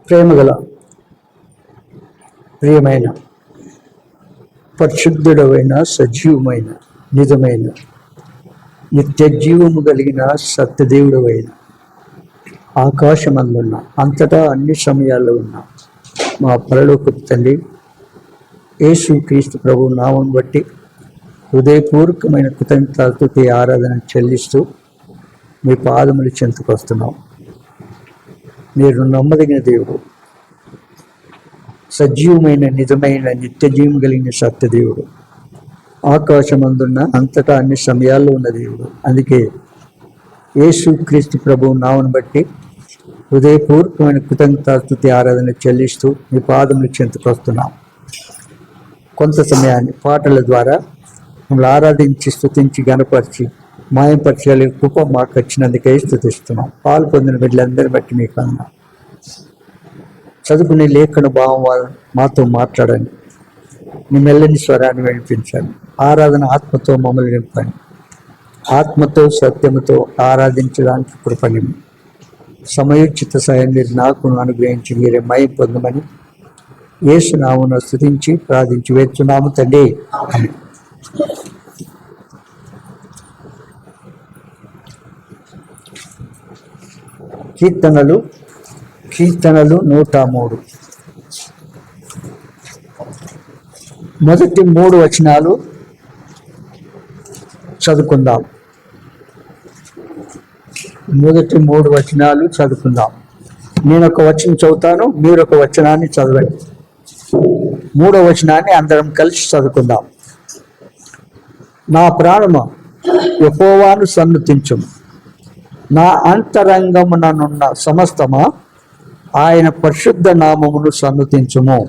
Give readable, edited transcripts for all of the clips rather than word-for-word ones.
ప్రేమగల ప్రియమైన పరిశుద్ధుడమైన సజీవమైన నిజమైన నిత్య జీవము కలిగిన సత్యదేవుడమైన ఆకాశమందున్న అంతటా అన్ని సమయాల్లో ఉన్న మా పరలోకపు తండ్రి యేసు క్రీస్తు ప్రభు నామం బట్టి హృదయపూర్వకమైన కృతజ్ఞతలతో ఆరాధన చెల్లిస్తూ మీ పాదములు చెంతకొస్తున్నాం. మీరు నమ్మదగిన దేవుడు, సజీవమైన నిజమైన నిత్య జీవం కలిగిన సత్యదేవుడు, ఆకాశమందున్న అంతటా అన్ని సమయాల్లో ఉన్న దేవుడు. అందుకే యేసు క్రీస్తు ప్రభు నామను బట్టి హృదయపూర్వకమైన కృతజ్ఞతాస్తుతి ఆరాధన చెల్లిస్తూ మీ పాదములు చెంతకొస్తున్నాం. కొంత సమయాన్ని పాటల ద్వారా మిమ్మల్ని ఆరాధించి స్తుతించి గణపరిచి మాయంపరచాలి కృప మాకు వచ్చినందుకే స్తుతిస్తున్నాం. పాలు పొందిన బిడ్డలందరినీ బట్టి మీకు అన్నా చదువుకునే లేఖన భావం మాతో మాట్లాడండి. మీ మెల్లని స్వరాన్ని వినిపించండి. ఆరాధన ఆత్మతో మమ్మల్ని నింపండి. ఆత్మతో సత్యముతో ఆరాధించడానికి కృపనివ్వండి. సమయోచిత సాయం మీరు నాకు అనుగ్రహించి మీరే మయం పొందమని యేసు నామమున స్తుతించి ప్రార్థించి వేస్తున్నాము తండ్రి. కీర్తనలు 103. మొదటి 3 వచనాలు చదువుకుందాం. నేను ఒక వచనం చదువుతాను, మీరు ఒక వచనాన్ని చదవండి. 3వ వచనాన్ని అందరం కలిసి చదువుకుందాం. నా ప్రాణమా యెహోవాను సన్నుతించుము, నా అంతరంగముననున్న సమస్తమా ఆయన పరిశుద్ధ నామమును సన్నుతించుము.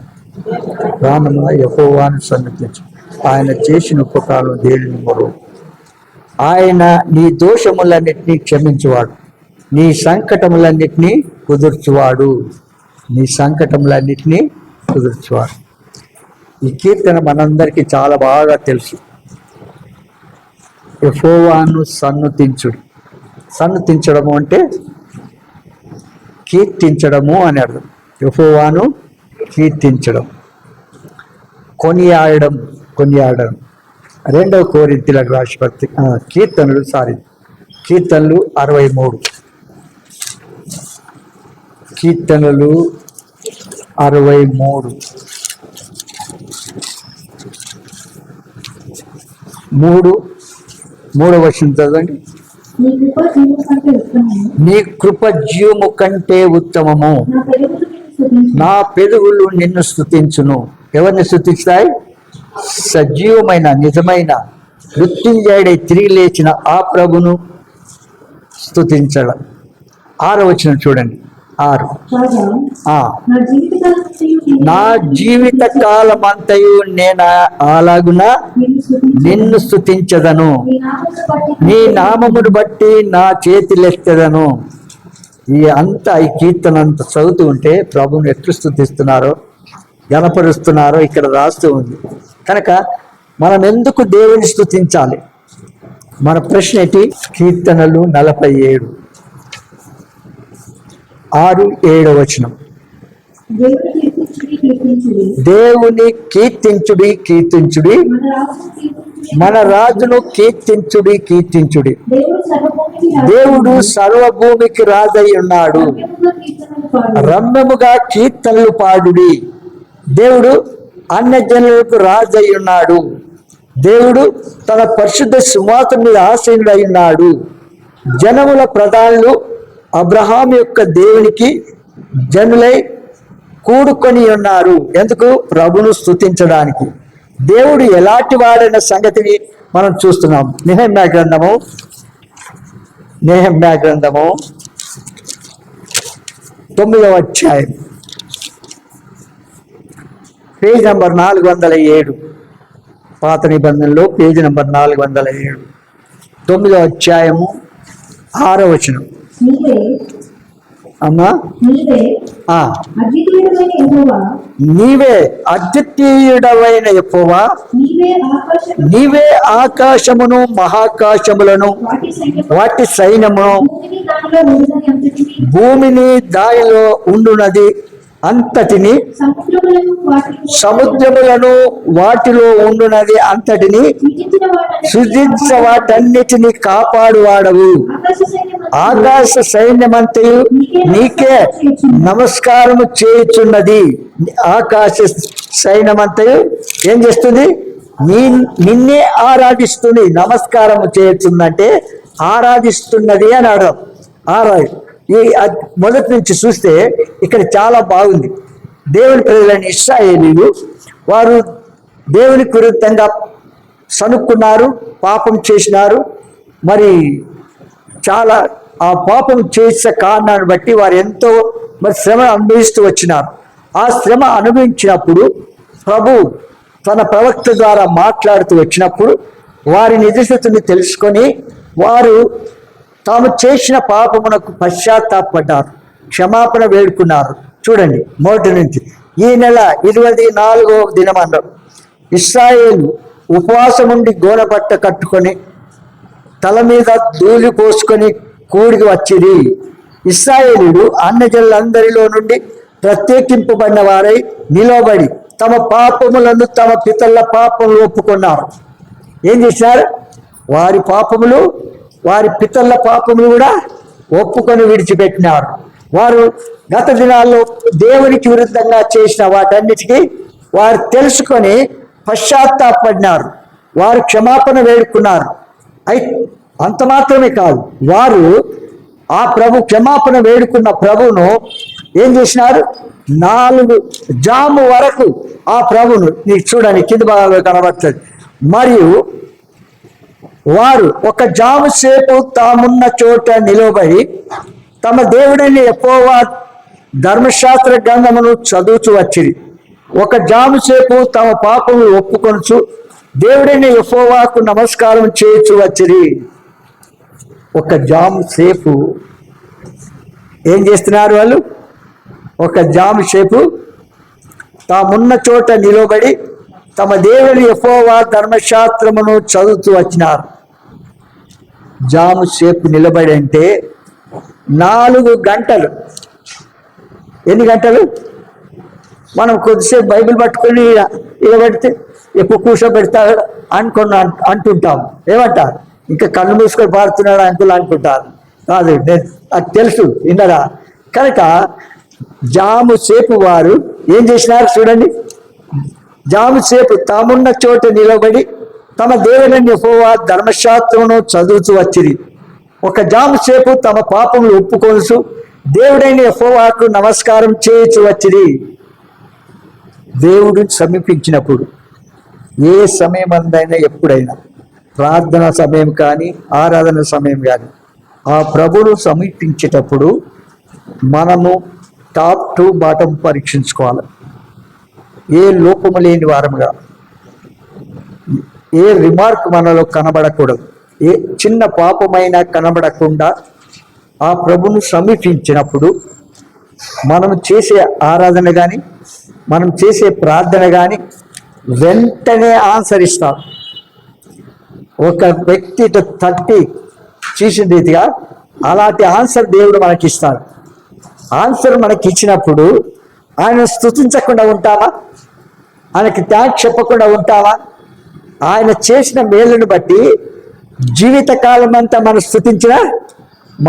ప్రాణమా యెహోవాను సన్నుతించు, ఆయన చేసిన ఉపకారం దేనిని మరువకు. ఆయన నీ దోషములన్నిటినీ క్షమించువాడు, నీ సంకటములన్నిటినీ కుదుర్చువాడు. ఈ కీర్తన మనందరికీ చాలా బాగా తెలుసు. యెహోవాను సన్నుతించడము అంటే కీర్తించడము అని అర్థం. యెహోవాను కీర్తించడం, కొనియాడడం. 2వ కొరింథీయులకు రాసిన పత్రిక కీర్తనలు 63. కీర్తనలు 63 3వ వచనం చదవండి. నీ కృప జీవము కంటే ఉత్తమము, నా పెదవులు నిన్ను స్తుతించును. ఎవరిని స్తుతిస్తాయి? సజీవమైన నిజమైన మృత్యుంజయుడై తిరిగి లేచిన ఆ ప్రభును స్తుతించడం. 6వ వచనం చూడండి. 6 నా జీవిత కాలమంతయు నేను అలాగున నిన్ను స్తుతించదను, నీ నామమును బట్టి నా చేతులెత్తెదను. ఈ కీర్తన అంతా చదువుతూ ఉంటే ప్రభువును ఎట్లు స్తుతిస్తున్నారో గణపరుస్తున్నారో ఇక్కడ రాస్తూ ఉంది. కనుక మనం ఎందుకు దేవుని స్తుతించాలి? మన ప్రశ్న ఏంటి? కీర్తనలు 47 6-7 వచనం. దేవుని కీర్తించుడి, మన రాజును కీర్తించుడి. దేవుడు సర్వభూమికి రాజై ఉన్నాడు, రమ్యముగా కీర్తనలు పాడుడి. దేవుడు అన్యజనులకు రాజై ఉన్నాడు. దేవుడు తన పరిశుద్ధ సింహాసనం మీద ఆసీనుడై ఉన్నాడు. జనముల ప్రధానులు అబ్రహాం యొక్క దేవునికి జనులై కూడుకొని ఉన్నారు. ఎందుకు? ప్రభును స్తుతించడానికి. దేవుడు ఎలాంటి వాడైన సంగతిని మనం చూస్తున్నాం. నెహెమ్యా గ్రంథము 9వ అధ్యాయం పేజ్ నంబర్ 407. పాత నిబంధనలో పేజీ నంబర్ 407, 9వ అధ్యాయము 6వ వచనం. అమ్మా, నీవే అద్వితీయుడవైన యెహోవా, నీవే ఆకాశమును మహాకాశములను వాటి సైన్యమును భూమిని దానిలో ఉండునది అంతటిని సముద్రములను వాటిలో ఉండునది అంతటిని సృజించ వాటన్నిటిని కాపాడువాడవు. ఆకాశ సైన్యమంతయు నీకే నమస్కారము చేయుచున్నది. ఆకాశ సైన్యమంతయు ఏం చేస్తుంది? నిన్నే ఆరాధిస్తుంది. నమస్కారము చేయుచుందంటే ఆరాధిస్తున్నది అని అర్థం. ఈ మొదటి నుంచి చూస్తే ఇక్కడ చాలా బాగుంది. దేవుని ప్రజలైన ఇశ్రాయేలీయులు వారు దేవునికి విరుద్ధంగా సనుక్కున్నారు, పాపం చేసినారు. మరి చాలా ఆ పాపం చేసే కారణాన్ని బట్టి వారు ఎంతో శ్రమ అనుభవిస్తూ వచ్చినారు. ఆ శ్రమ అనుభవించినప్పుడు ప్రభు తన ప్రవక్త ద్వారా మాట్లాడుతూ వచ్చినప్పుడు వారి నిజస్థితిని తెలుసుకొని వారు తాము చేసిన పాపమునకు పశ్చాత్తాపడ్డారు, క్షమాపణ వేడుకున్నారు. చూడండి మొదటి నుంచి ఈ నెల 24వ దినమన్నారు ఇశ్రాయేలు ఉపవాసం ఉండి గోనబట్ట కట్టుకొని తల మీద ధూళి పోసుకొని కూడికి వచ్చిరి. ఇశ్రాయేలీయులు అన్యజనులందరిలో నుండి ప్రత్యేకింపబడిన వారై నిలబడి తమ పాపములను తమ పితరుల పాపములు ఒప్పుకున్నారు. ఏం చేశారు? వారి పాపములు, వారి పితరుల పాపములు కూడా ఒప్పుకొని విడిచిపెట్టినారు. వారు గత దినాల్లో దేవునికి విరుద్ధంగా చేసిన వాటన్నిటికీ వారు తెలుసుకొని పశ్చాత్తాపడినారు. వారు క్షమాపణ వేడుకున్నారు. అంత మాత్రమే కాదు, వారు ఆ ప్రభు క్షమాపణ వేడుకున్న ప్రభువును ఏం చేసినారు? 4 జాము వరకు ఆ ప్రభును నీకు చూడండి కింద భాగంలో కనబడుతుంది. మరియు వారు 1 జాము సేపు తామున్న చోట నిలబడి తమ దేవుడైన యెహోవా ధర్మశాస్త్ర గ్రంథమును చదువుతూ వచ్చిరి. 1 జాము సేపు తమ పాపములు ఒప్పుకొనుచు దేవుడైన యెహోవాకు నమస్కారం చేయుచు వచ్చిరి. 1 జాము సేపు ఏం చేస్తున్నారు వాళ్ళు? 1 జాము సేపు తామున్న చోట నిలబడి తమ దేవుని యెహోవా ధర్మశాస్త్రమును చదువుతూ వచ్చినారు. జాము సేపు నిలబడి అంటే 4 గంటలు. ఎన్ని గంటలు? మనం కొద్దిసేపు బైబిల్ పట్టుకొని నిలబెడితే ఎక్కువ కూర్చోబెడతాడు అంటుంటాం. ఏమంటారు? ఇంకా కళ్ళు మూసుకొని పాడుతున్నాడు అంకులు అనుకుంటారు. కాదు, అది తెలుసు విన్నరా. కనుక జాము సేపు వారు ఏం చేసినారు చూడండి. జాము సేపు తామున్న చోట నిలబడి తమ దేవుని యెహోవా ధర్మశాస్త్రమును చదువుతూ వచ్చిరి. 1 జాము సేపు తమ పాపములు ఒప్పుకొనుచు దేవుడైన యెహోవాకు నమస్కారం చేయుచు వచ్చిరి. దేవుడిని సమీపించినప్పుడు ఏ సమయం అందైనా ఎప్పుడైనా ప్రార్థన సమయం కానీ ఆరాధన సమయం కానీ ఆ ప్రభువును సమీపించేటప్పుడు మనము టాప్ టు బాటం పరీక్షించుకోవాలి. ఏ లోపము లేని వారముగా, ఏ రిమార్క్ మనలో కనబడకూడదు, ఏ చిన్న పాపమైనా కనబడకుండా ఆ ప్రభువును సమీపించినప్పుడు మనం చేసే ఆరాధన కానీ మనం చేసే ప్రార్థన కానీ వెంటనే ఆన్సర్ ఇస్తాం. ఒక వ్యక్తి తట్టి చేసిన రీతిగా అలాంటి ఆన్సర్ దేవుడు మనకి ఇస్తాడు. ఆన్సర్ మనకి ఇచ్చినప్పుడు ఆయన స్తుతించకుండా ఉంటామా? ఆయనకి థ్యాంక్స్ చెప్పకుండా ఉంటామా? ఆయన చేసిన మేలును బట్టి జీవితకాలం అంతా మనం స్తుతించినా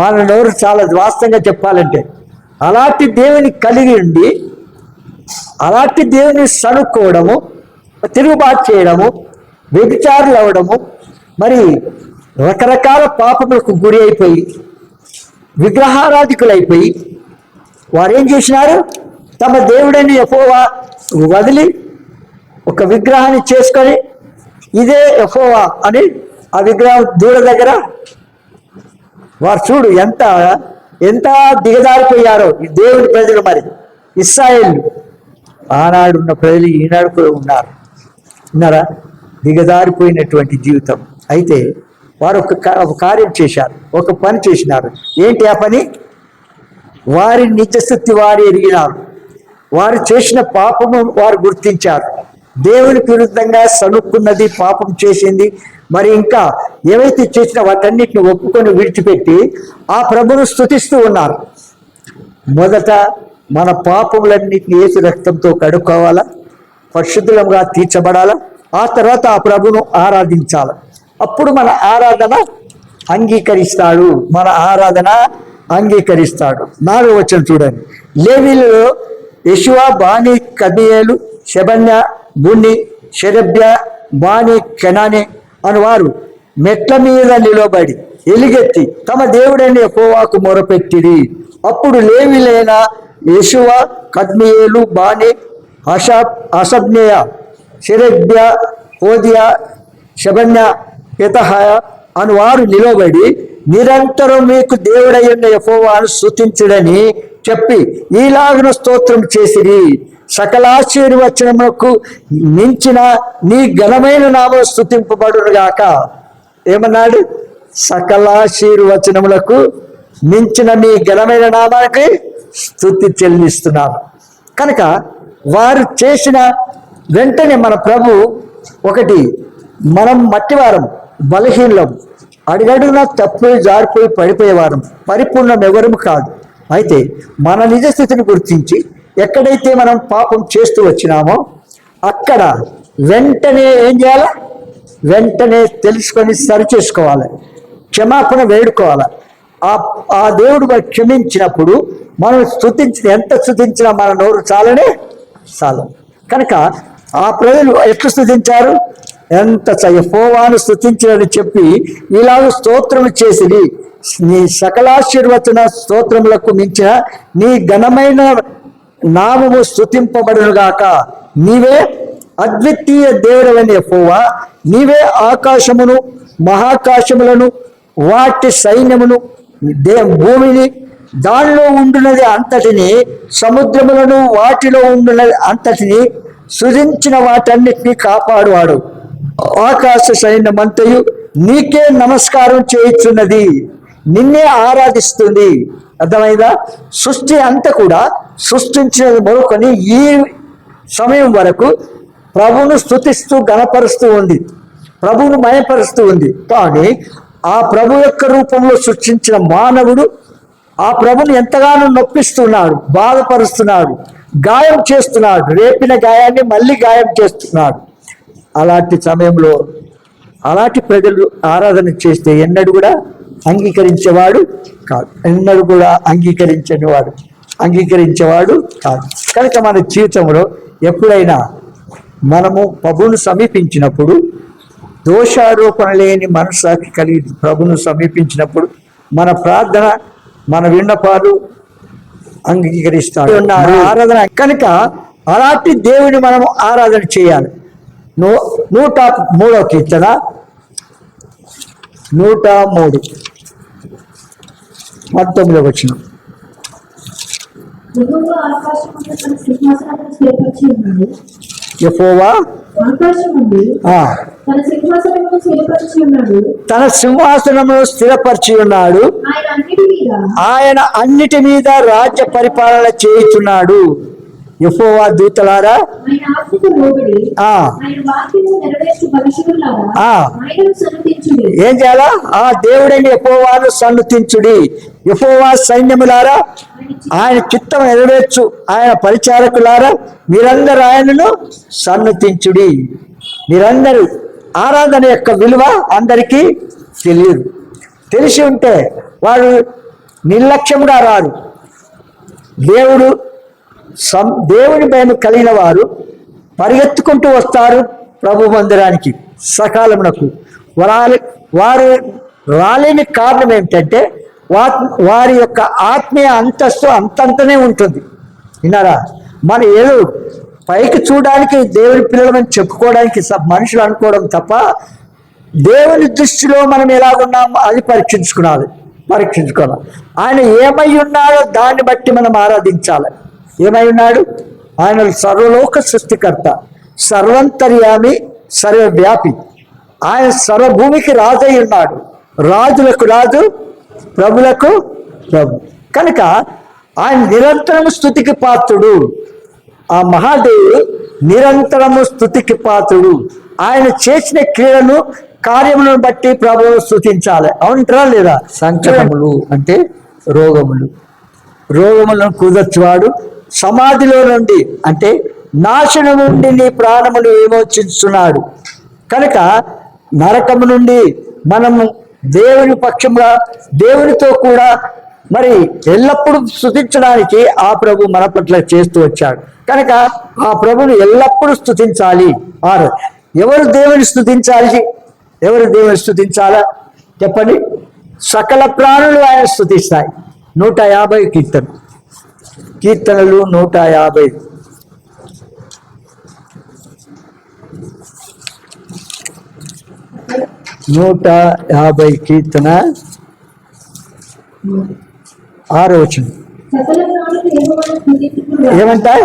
మన నోరు చాలా వాస్తవంగా చెప్పాలంటే అలాంటి దేవుని కలిగి ఉండి అలాంటి దేవుని సనుక్కోవడము, తిరుగుబాటు చేయడము, వ్యభిచారులు అవ్వడము, మరి రకరకాల పాపములకు గురి అయిపోయి విగ్రహారాధికులైపోయి వారు ఏం చేసినారు? తమ దేవుడని యెహోవా వదిలి ఒక విగ్రహాన్ని చేసుకొని ఇదే యెహోవా అని ఆ విగ్రహం దూడ దగ్గర వారు చూడు ఎంత ఎంత దిగజారిపోయారో ఈ దేవుని ప్రజలు. మరి ఇశ్రాయేలు ఆనాడున్న ప్రజలు ఈనాడు కూడా ఉన్నారా? దిగజారిపోయినటువంటి జీవితం. అయితే వారు ఒక కార్యం చేశారు, ఒక పని చేసినారు. ఏంటి ఆ పని? వారి నిజస్థితి వారు ఎరిగినారు. వారు చేసిన పాపము వారు గుర్తించారు. దేవునికి విరుద్ధంగా సనుక్కున్నది, పాపం చేసింది, మరి ఇంకా ఏవైతే చేసిన వాటన్నిటిని ఒప్పుకొని విడిచిపెట్టి ఆ ప్రభువును స్తుతిస్తూ ఉన్నారు. మొదట మన పాపములన్నింటినీ యేసు రక్తంతో కడుక్కోవాలా, పరిశుద్ధులంగా తీర్చబడాలా, ఆ తర్వాత ఆ ప్రభును ఆరాధించాలి. అప్పుడు మన ఆరాధన అంగీకరిస్తాడు, మన ఆరాధన అంగీకరిస్తాడు. 4వ వచనం చూడండి. లేవీయులలో యెషువా, బానీ, కద్మియేలు, షెబన్యా, బున్ని, షెరెబ్యా, బానీ, కెనానే అనువారు మెట్ల మీద నిలబడి ఎలుగెత్తి తమ దేవుడైన యెహోవాకు మొరపెట్టిరి. అప్పుడు లేవీయులైన యెషువా, కద్మియేలు, బానీ, హషబ్నేయ, షెరెబ్యా, హోదియా, షెబన్యా, పెతహాయ అనువారు నిలబడి నిరంతరం మీకు దేవుడైన యెహోవాను స్తుతించుడని చెప్పి ఈలాగున స్తోత్రం చేసిరి. సకలాశీర్వచనములకు మించిన నీ ఘనమైన నామం స్తుతింపబడునుగాక. ఏమన్నాడు? సకలాశీర్వచనములకు మించిన నీ ఘనమైన నామానికి స్తుతి చెల్లిస్తున్నాను. కనుక వారు చేసిన వెంటనే మన ప్రభు ఒకటి, మనం మట్టివారం, బలహీనం, అడుగడుగున తప్పులు జారిపోయి పడిపోయేవారం, పరిపూర్ణం ఎవరము కాదు. అయితే మన నిజ స్థితిని గుర్తించి ఎక్కడైతే మనం పాపం చేస్తూ వచ్చినామో అక్కడ వెంటనే ఏం చేయాలి? వెంటనే తెలుసుకొని సరి చేసుకోవాలి, క్షమాపణ వేడుకోవాలి. ఆ దేవుడు క్షమించినప్పుడు మనం ఎంత స్తుతించినా మన నోరు చాలనే చాలు. కనుక ఆ ప్రజలు ఎట్లు స్తుతించారు? ఎంత యెహోవాను స్తుతించాలని చెప్పి ఇలాగ స్తోత్రము చేసిరి. నీ సకలాశీర్వచన స్తోత్రములకు మించిన నీ ఘనమైన నామము స్తుతింపబడునుగాక. నీవే అద్వితీయ దేవుడైన యెహోవా, నీవే ఆకాశమును, మహాకాశములను, వాటి సైన్యమును, భూమిని, దానిలో ఉండున్నది అంతటిని, సముద్రములను, వాటిలో ఉండున్నది అంతటిని, సృజించిన వాటన్నిటినీ కాపాడువాడు. ఆకాశ సైన్యమంతయు నీకే నమస్కారం చేయుచున్నది, నిన్నే ఆరాధిస్తుంది. అర్థమైందా? సృష్టి అంతా కూడా సృష్టించినది మొదలుకొని ఈ సమయం వరకు ప్రభువును స్తుతిస్తూ గణపరుస్తూ ఉంది, ప్రభువును మయపరుస్తూ ఉంది. కానీ ఆ ప్రభు యొక్క రూపంలో సృష్టించిన మానవుడు ఆ ప్రభుని ఎంతగానో నొప్పిస్తున్నాడు, బాధపరుస్తున్నాడు, గాయం చేస్తున్నాడు, రేపిన గాయాన్ని మళ్ళీ గాయం చేస్తున్నాడు. అలాంటి సమయంలో అలాంటి ప్రజలు ఆరాధన చేస్తే ఎన్నడూ కూడా అంగీకరించేవాడు కాదు, ఎన్నడూ కూడా అంగీకరించేవాడు కాదు. కనుక మన జీవితంలో ఎప్పుడైనా మనము ప్రభువును సమీపించినప్పుడు, దోషారోపణ లేని మనస్సాక్షి కలిగి ప్రభువును సమీపించినప్పుడు మన ప్రార్థన, మన విన్నపాలు అంగీకరిస్తాడు. ఆరాధన కనుక అలాంటి దేవుని మనము ఆరాధన చేయాలి. 103వ కీర్తన 103 19వ వచనం. యెహోవా తన సింహాసనమును స్థిరపరిచి ఉన్నాడు, ఆయన అన్నిటి మీద రాజ్య పరిపాలన చేయుచున్నాడు. యెహోవా దూతలారా ఏం చేయాలా? ఆ దేవుడైన యెహోవాను సన్నుతించుడి. యెహోవా సైన్యములారా ఆయన చిత్తం నెరవేర్చు, ఆయన పరిచారకులారా మీరందరూ ఆయనను సన్నుతించుడి. మీరందరూ ఆరాధన యొక్క విలువ అందరికీ తెలియదు. తెలిసి ఉంటే వారు నిర్లక్ష్యంగా రారు. దేవుని భయం కలిగిన వారు పరిగెత్తుకుంటూ వస్తారు ప్రభు మందిరానికి సకాలమునకు. వారు రాలేని కారణం ఏమిటంటే వారి యొక్క ఆత్మీయ అంతస్తు అంతంతనే ఉంటుంది. విన్నారా? మన ఏదో పైకి చూడడానికి దేవుని పిల్లలమని చెప్పుకోవడానికి మనుషులు అనుకోవడం తప్ప దేవుని దృష్టిలో మనం ఎలాగున్నామో అది పరీక్షించుకోవాలి. ఆయన ఏమై ఉన్నాడో దాన్ని బట్టి మనం ఆరాధించాలి. ఏమై ఉన్నాడు? ఆయన సర్వలోక సృష్టికర్త, సర్వంతర్యామి, సర్వవ్యాపి. ఆయన సర్వభూమికి రాజు అయి ఉన్నాడు, రాజులకు రాజు, ప్రభులకు ప్రభు. కనుక ఆయన నిరంతరము స్తుతికి పాత్రుడు. ఆ మహాదేవుడు నిరంతరము స్తుతికి పాత్రుడు. ఆయన చేసిన క్రియలను, కార్యములను బట్టి ప్రభువును స్తుతించాలి. అవునంటారా లేదా? సంకటములు అంటే రోగములను కుదర్చువాడు, సమాధిలో నుండి అంటే నాశనం నుండి నీ ప్రాణమును విమోచిస్తున్నాడు. కనుక నరకము నుండి మనము దేవుని పక్షంగా దేవునితో కూడా మరి ఎల్లప్పుడూ స్తుతించడానికి ఆ ప్రభు మన పట్ల చేస్తూ వచ్చాడు. కనుక ఆ ప్రభుని ఎల్లప్పుడూ స్తుతించాలి. ఎవరు దేవుని స్తుతించాలి? ఎవరు దేవుని స్తుతించాలా చెప్పండి? సకల ప్రాణులు ఆయన స్తుతిస్తాయి. 150 కీర్తనలు 150. 150 కీర్తన 6వ వచనం ఏమంటాయి?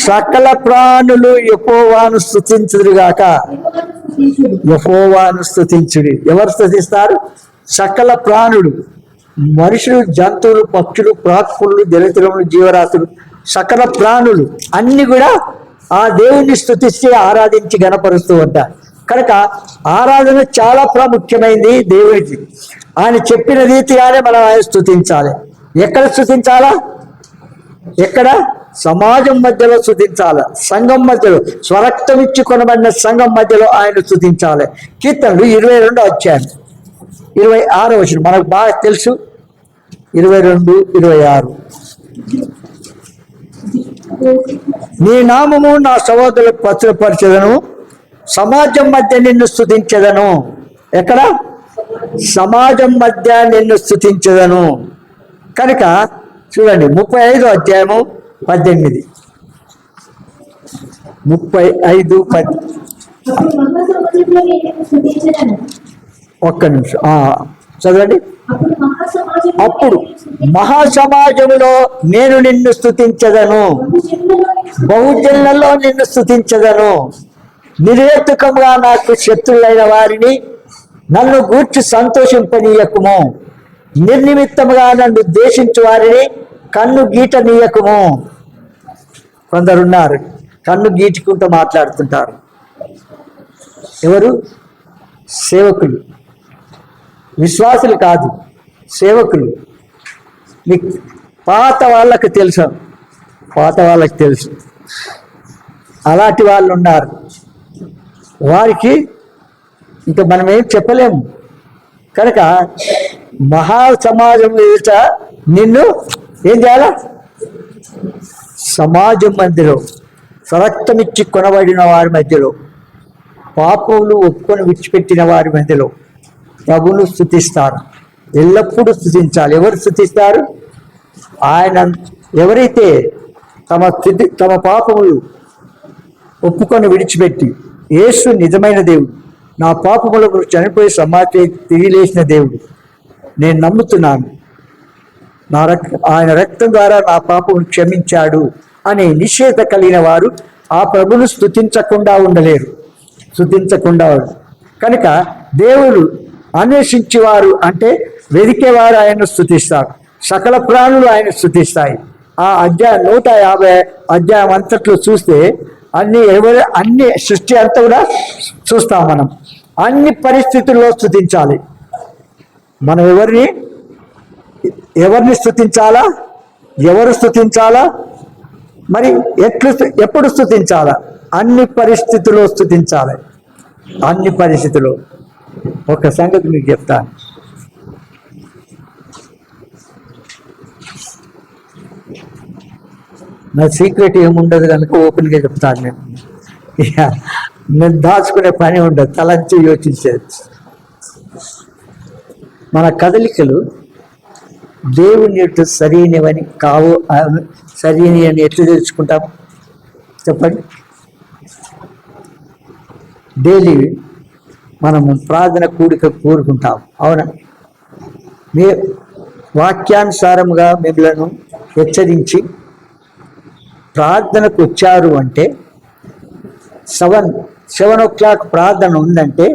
సకల ప్రాణులు యెహోవాను స్తుతించుదురుగాక. యెహోవాను స్తుతించుడి. ఎవరు స్తుతిస్తారు? సకల ప్రాణులు, మనుషులు, జంతువులు, పక్షులు, ప్రాకులు, జలచరములు, జీవరాశులు, సకల ప్రాణులు అన్ని కూడా ఆ దేవుణ్ణి స్తుతిస్తే ఆరాధించి గణపరుస్తూ ఉంటారు. కనుక ఆరాధన చాలా ప్రాముఖ్యమైంది దేవునికి. ఆయన చెప్పిన రీతిగానే మనం ఆయన స్తుతించాలి. ఎక్కడ స్తుతించాలా? ఎక్కడ? సమాజం మధ్యలో స్తుతించాలి. సంఘం మధ్యలో, స్వరక్తం ఇచ్చి కొనబడిన సంఘం మధ్యలో ఆయన స్తుతించాలి. కీర్తనలు 22 అధ్యాయం 26వ వచనం మనకు బాగా తెలుసు. 22, 26. నీ నామము నా సహోదరులకు పత్రపరచెదను, సమాజం మధ్య నిన్ను స్తుతించెదను. ఎక్కడ? సమాజం మధ్య నిన్ను స్తుతించెదను. కనుక చూడండి 35వ అధ్యాయము 18. 35:10. ఒక్క నిమిషం చదవండి. అప్పుడు మహాసమాజములో నేను నిన్ను స్తుతించదను, బహుజనులలో నిన్ను స్తుతించదను. నిర్హేతుకంగా నాకు శత్రులైన వారిని నన్ను గూర్చి సంతోషింపనీయకుము. నిర్నిమిత్తముగా నన్ను ద్వేషించు వారిని కన్ను గీటనీయకుము. కొందరున్నారు కన్ను గీచుకుంటూ మాట్లాడుతుంటారు. ఎవరు? సేవకులు, విశ్వాసులు కాదు, సేవకులు. మీకు పాత వాళ్ళకు తెలుసు, అలాంటి వాళ్ళు ఉన్నారు. వారికి ఇంకా మనం ఏం చెప్పలేము. కనుక మహాసమాజం ఎదుట నిన్ను ఏం చేయాలా? సమాజం మధ్యలో, స్వరక్తమిచ్చి కొనబడిన వారి మధ్యలో, పాపములు ఒప్పుకొని విడిచిపెట్టిన వారి మధ్యలో ప్రభువును స్తుతిస్తారు. ఎల్లప్పుడూ స్తుతించాలి. ఎవరు స్తుతిస్తారు? ఆయన. ఎవరైతే తమ పాపములు ఒప్పుకొని విడిచిపెట్టి యేసు నిజమైన దేవుడు, నా పాపములకు చనిపోయి సమాధి తిరిగి లేచిన దేవుడు, నేను నమ్ముతున్నాను, ఆయన రక్తం ద్వారా నా పాపమును క్షమించాడు అనే నిశ్చయత కలిగిన వారు ఆ ప్రభును స్తుతించకుండా ఉండలేరు. కనుక దేవుడు అన్వేషించేవారు అంటే వెదికేవారు ఆయన స్తుతిస్తారు. సకల ప్రాణులు ఆయన స్తుతిస్తాయి. ఆ అధ్యాయం 150 అధ్యాయం అంతట్లో చూస్తే అన్ని సృష్టి అంతా కూడా చూస్తాం. మనం అన్ని పరిస్థితుల్లో స్తుతించాలి. మనం ఎవరిని స్తుతించాలా? ఎవరు స్తుతించాలా? మరి ఎప్పుడు స్తుతించాలా? అన్ని పరిస్థితుల్లో స్తుతించాలి. అన్ని పరిస్థితుల్లో. ఒక సంగతి మీకు చెప్తాను. నా సీక్రెట్ ఏముండదు కనుక ఓపెన్గా చెప్తాను. నేను దాచుకునే పని ఉండదు, తలంచి యోచించేది. మన కదలికలు దేవుని యొక్క సరైనవని సరైన అని ఎట్లా తెలుసుకుంటాం చెప్పండి? డైలీ మనము ప్రార్థన కోరుకుంటాం, అవునా? మీ వాక్యానుసారముగా మిమ్మలను హెచ్చరించి ప్రార్థనకు వచ్చారు అంటే 7 o'clock ప్రార్థన ఉందంటే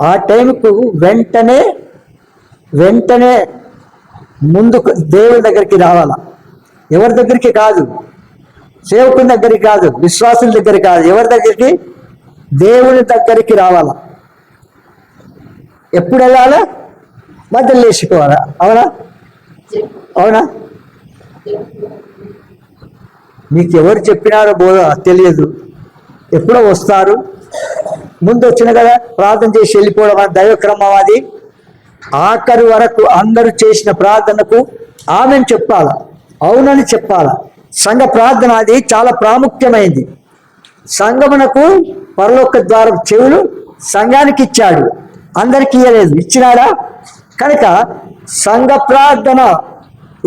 ఆ టైంకు వెంటనే ముందుకు దేవుని దగ్గరికి రావాలా. ఎవరి దగ్గరికి కాదు, సేవకుని దగ్గరికి కాదు, విశ్వాసుల దగ్గరికి కాదు, ఎవరి దగ్గరికి? దేవుని దగ్గరికి రావాలా. ఎప్పుడు వెళ్ళాలా? మధ్యలో లేచిపోవాలా. అవునా? మీకు ఎవరు చెప్పినారో బోధ తెలియదు, ఎప్పుడో వస్తారు, ముందు వచ్చిన కదా ప్రార్థన చేసి వెళ్ళిపోవడం అని దైవక్రమం అది. ఆఖరి వరకు అందరూ చేసిన ప్రార్థనకు ఆమెను చెప్పాల, అవునని చెప్పాల. సంఘ ప్రార్థన అది చాలా ప్రాముఖ్యమైంది. సంఘమునకు పరలోక ద్వారం చెవులు సంఘానికి ఇచ్చాడు, అందరికి ఇవ్వలేదు. ఇచ్చినాడా? కనుక సంఘ ప్రార్థన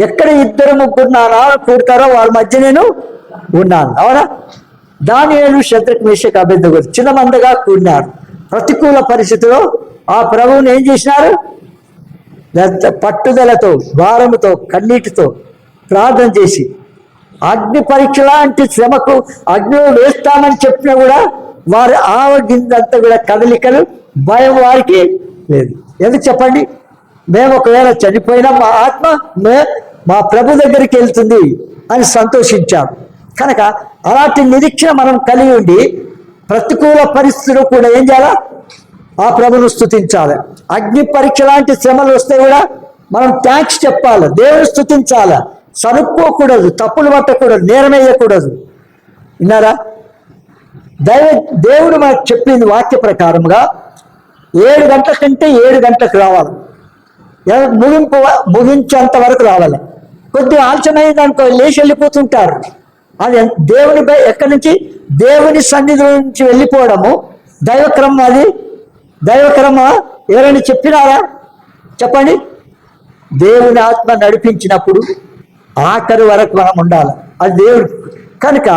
ఎక్కడ 2-3 కూడతారో వాళ్ళ మధ్య నేను ఉన్నాను. అవునా? దానియేలు, శద్రకు, మేషకు, అబేద్నెగో చిన్న మందగా కూడినారు. ప్రతికూల పరిస్థితిలో ఆ ప్రభువుని ఏం చేసినారు? పట్టుదలతో, భారముతో, కన్నీటితో ప్రార్థన చేసి, అగ్ని పరీక్ష లాంటి శ్రమకు అగ్నిలో వేస్తామని చెప్పినా కూడా వారి ఆవగిందంతా కూడా కదలికలు, భయం వారికి లేదు. ఎందుకు చెప్పండి? మేము ఒకవేళ చనిపోయినా మా ఆత్మ మా ప్రభు దగ్గరికి వెళ్తుంది అని సంతోషించాం. కనుక అలాంటి నిరీక్షణ మనం కలిగి ఉండి ప్రతికూల పరిస్థితులు కూడా ఏం చేయాలా? ఆ ప్రభును స్తుతించాలి. అగ్ని పరీక్ష లాంటి శ్రమలు వస్తే కూడా మనం థ్యాంక్స్ చెప్పాలి, దేవుని స్తుతించాలి, సరుక్కోకూడదు, తప్పులు పట్టకూడదు, నేరమేయకూడదు. విన్నారా? దేవుడు మనకు చెప్పింది వాక్య ప్రకారంగా 7 గంటల కంటే 7 గంటలకు రావాలి, ముగించేంత వరకు రావాలి. కొద్దిగా ఆలోచన అయిందనుకో లేచి వెళ్ళిపోతుంటారు. అది దేవుని ఎక్కడి నుంచి? దేవుని సన్నిధి నుంచి వెళ్ళిపోవడము దైవక్రమం. అది దైవక్రమ. ఎవరైనా చెప్పినారా? చెప్పండి. దేవుని ఆత్మ నడిపించినప్పుడు ఆఖరి వరకు మనం ఉండాలి, అది దేవుడు. కనుక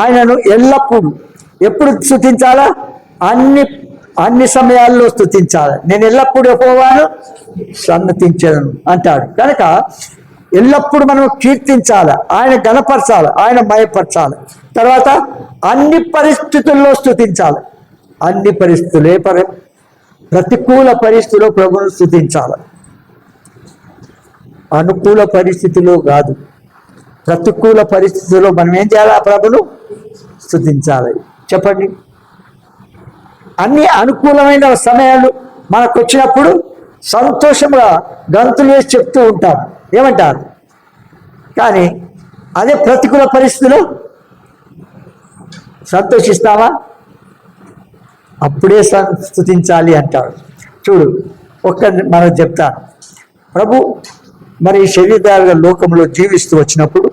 ఆయనను ఎల్లప్పుడూ ఎప్పుడు స్తుతించాలా? అన్ని సమయాల్లో స్తుతించాలి. నేను ఎల్లప్పుడూ యెహోవాను సన్నతించను అంటాడు. కనుక ఎల్లప్పుడూ మనం కీర్తించాలి, ఆయన ఘనపరచాలి, ఆయన మయపరచాలి. తర్వాత అన్ని పరిస్థితుల్లో స్తుతించాలి. అన్ని పరిస్థితులే ప్రతికూల పరిస్థితుల్లో ప్రభువును స్తుతించాలి. అనుకూల పరిస్థితిలో కాదు, ప్రతికూల పరిస్థితుల్లో మనం ఏం చేయాలి? ఆ ప్రభును స్తుతించాలి. చెప్పండి. అన్ని అనుకూలమైన సమయాలు మనకు వచ్చినప్పుడు సంతోషంగా గంతులు వేసి చెప్తూ ఉంటాం. ఏమంటారు? కానీ అదే ప్రతికూల పరిస్థితులు సంతోషిస్తావా? అప్పుడే స్తుతించాలి అంటాడు. చూడు, మనం చెప్తాను. ప్రభు మరి శరీరాలుగా లోకంలో జీవిస్తూ వచ్చినప్పుడు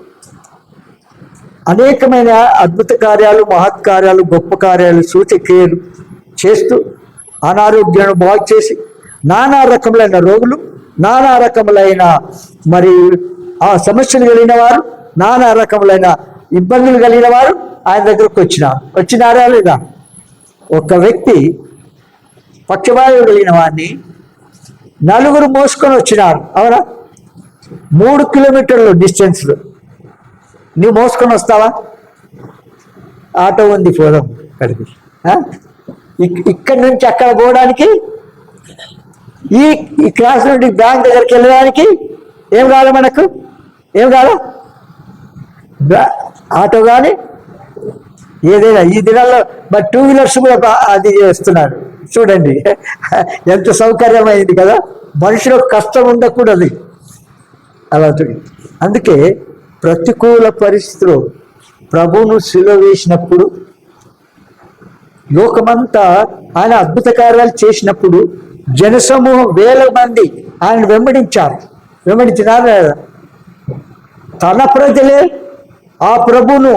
అనేకమైన అద్భుత కార్యాలు, మహత్కార్యాలు, గొప్ప కార్యాలు, సూచక్రియలు చేస్తూ అనారోగ్యాన్ని బాగు చేసి నానా రకములైన రోగులు, నానా రకములైన మరి ఆ సమస్యలు కలిగిన వారు, నానా రకములైన ఇబ్బందులు కలిగిన వారు ఆయన దగ్గరకు వచ్చినారా లేదా? ఒక వ్యక్తి పక్షవాయువు కలిగిన వాడిని 4 మోసుకొని వచ్చినారు. అవునా? 3 కిలోమీటర్లు డిస్టెన్స్లో నువ్వు మోసుకొని వస్తావా? ఆటో ఉంది, పోదాం అక్కడికి. ఇక్కడి నుంచి అక్కడ పోవడానికి, ఈ క్లాస్ నుండి బ్యాంక్ దగ్గరికి వెళ్ళడానికి ఏం కావాలి? మనకు ఏం కావాలి? ఆటో కానీ ఏదైనా. ఈ దినాల్లో మరి 2 వీలర్స్ కూడా అది చేస్తున్నారు. చూడండి ఎంత సౌకర్యమైంది కదా. మనుషులకు కష్టం ఉండకూడదు అలాంటివి. అందుకే ప్రతికూల పరిస్థితుల్లో ప్రభువును సిలువ వేసినప్పుడు, లోకమంతా ఆయన అద్భుత కార్యాలు చేసినప్పుడు జనసమూహం 1000 మంది ఆయన వెంబడించినారు. తన ప్రజలే ఆ ప్రభువును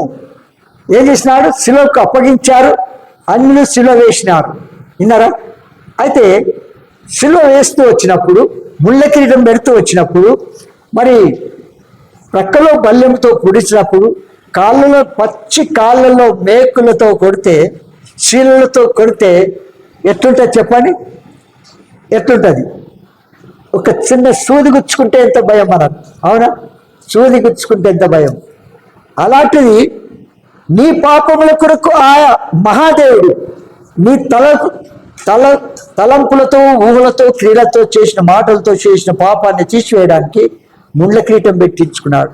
ఏం చేసినాడు? సిలువకు అప్పగించారు, అన్ని సిలువ వేసినారు. విన్నారా? అయితే సిలువ వేస్తూ వచ్చినప్పుడు, ముళ్ళ కిరీటం పెడుతూ వచ్చినప్పుడు, మరి ప్రక్కలో బల్లెంతో పొడిచినప్పుడు, కాళ్ళలో మేకులతో కొడితే, శీలలతో కొడితే ఎట్లుంటుంది చెప్పండి? ఎట్లుంటుంది? ఒక చిన్న సూది గుచ్చుకుంటే ఎంత భయం మనకు. అవునా? సూది గుచ్చుకుంటే ఎంత భయం. అలాంటిది నీ పాపముల కొరకు ఆయా మహాదేవుడు నీ తలంపులతో, ఊహలతో, క్రియలతో చేసిన మాటలతో చేసిన పాపాన్ని తీసివేయడానికి ముళ్ళ కిరీటం పెట్టించుకున్నాడు.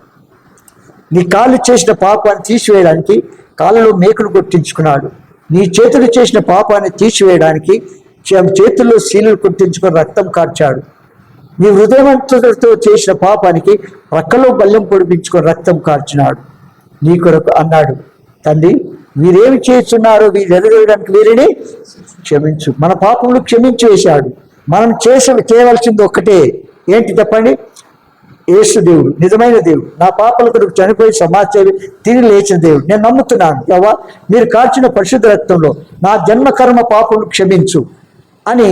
నీ కాళ్ళు చేసిన పాపాన్ని తీసివేయడానికి కాళ్ళలో మేకులు కొట్టించుకున్నాడు. నీ చేతులు చేసిన పాపాన్ని తీసివేయడానికి చేతుల్లో శీలలు కొట్టించుకొని రక్తం కార్చాడు. నీ హృదయవంతులతో చేసిన పాపానికి రక్కలో బల్లెం పొడిపించుకొని రక్తం కార్చినాడు. నీ కొరకు అన్నాడు. తండ్రి, వీరేమి చేస్తున్నారో వీరు ఎదురడానికి వీరిని క్షమించు. మన పాపములు క్షమించి వేశాడు. మనం చేయవలసింది ఒక్కటే, ఏంటి చెప్పండి? యేసు దేవుడు నిజమైన దేవుడు, నా పాపల కొరకు చనిపోయి సమాచారం తిరిగి లేచిన దేవుడు నేను నమ్ముతున్నాను. యెహోవా, మీరు కాల్చిన పరిశుద్ధ రక్తంలో నా జన్మకర్మ పాపములు క్షమించు అని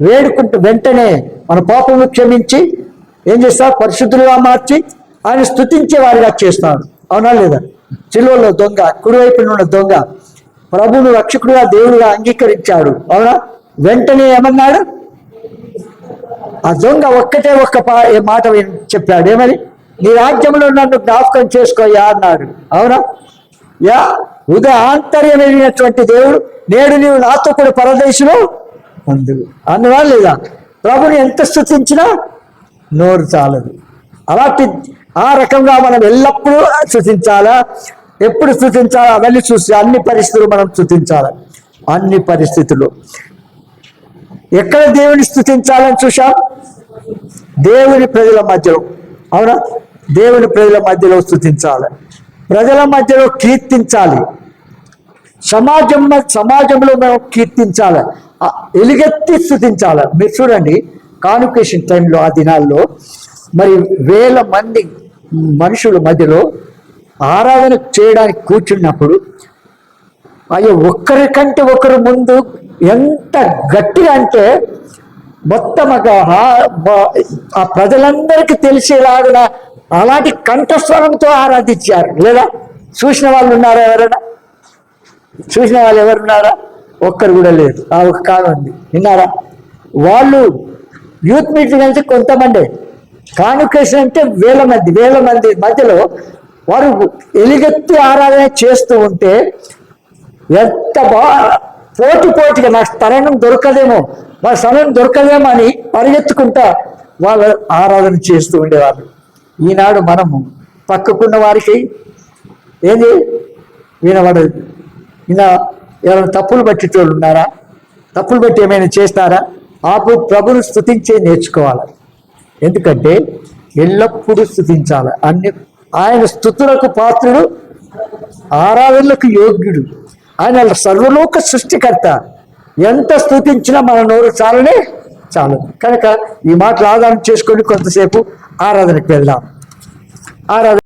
వేడుకుంటూ వెంటనే మన పాపములు క్షమించి ఏం చేస్తారు? పరిశుద్ధులుగా మార్చి ఆయన స్తుతించే వారిగా చేస్తాడు. అవునా లేదా? సిలువలో దొంగ, కుడివైపున ఉన్న దొంగ ప్రభువును రక్షకుడుగా దేవుడిగా అంగీకరించాడు. అవునా? వెంటనే ఏమన్నాడు? ఆ దొంగ ఒక్కటే ఒక్క మాట చెప్పాడు. ఏమని? నీ రాజ్యంలో నన్ను జ్ఞాపకం చేసుకోయా అన్నాడు. అవునా? ఆంతర్యమైనటువంటి దేవుడు, నేడు నీవు నాతో కూడా పరదేశంలో అందుకు అన్నవా లేదా? ప్రభుని ఎంత స్తుతించినా నోరు చాలదు. అలాంటి ఆ రకంగా మనం ఎల్లప్పుడూ స్తుతించాలా? ఎప్పుడు స్తుతించాలా? అవన్నీ చూసి అన్ని పరిస్థితులు మనం స్తుతించాలి. అన్ని పరిస్థితులు ఎక్కడ దేవుని స్తుతించాలని చూసాం? దేవుని ప్రజల మధ్యలో. అవునా? దేవుని ప్రజల మధ్యలో స్తుతించాలి, ప్రజల మధ్యలో కీర్తించాలి, సమాజంలో మనం కీర్తించాలి, ఎలుగెత్తి స్తుతించాలి. మీరు చూడండి, కాన్వకేషన్ టైంలో ఆ దినాల్లో మరి వేల మంది మనుషుల మధ్యలో ఆరాధన చేయడానికి కూర్చున్నప్పుడు అయ్యో ఒక్కరికంటే ఒకరు ముందు ఎంత గట్టిగా అంటే మొత్తం ఆ ప్రజలందరికీ తెలిసేలాగా అలాంటి కంఠస్వరంతో ఆరాధించారు. లేదా చూసిన వాళ్ళు ఉన్నారా? ఎవరైనా చూసిన వాళ్ళు ఎవరున్నారా? ఒక్కరు కూడా లేదు. ఆ ఒక కాలం ఉంది, విన్నారా? వాళ్ళు యూత్ మీటింగ్ అంటే కొంతమంది, కాన్వకేషన్ అంటే వేల మంది మధ్యలో వారు ఎలుగెత్తి ఆరాధన చేస్తూ ఉంటే ఎంత పోటీగా నాకు తరుణం దొరకదేమో, మా సమయం దొరకదేమో అని పరిగెత్తుకుంటా వాళ్ళు ఆరాధన చేస్తూ ఉండేవాళ్ళు. ఈనాడు మనము పక్కకున్న వారికి ఏంది వినబడదు. ఇలా ఎవరైనా తప్పులు పట్టేటోళ్ళు ఉన్నారా? తప్పులు బట్టి ఏమైనా చేస్తారా? ప్రభుని స్తుతించే నేర్చుకోవాలి. ఎందుకంటే ఎల్లప్పుడూ స్తుతించాలి. ఆయన స్తుతులకు పాత్రుడు, ఆరాధనలకు యోగ్యుడు. ఆయన సర్వలోక సృష్టికర్త. ఎంత స్తుతించినా మన నోరు చాలనే చాలు. కనుక ఈ మాటలు ఆధారం చేసుకొని కొంతసేపు ఆరాధనకు వెళ్దాం. ఆరాధన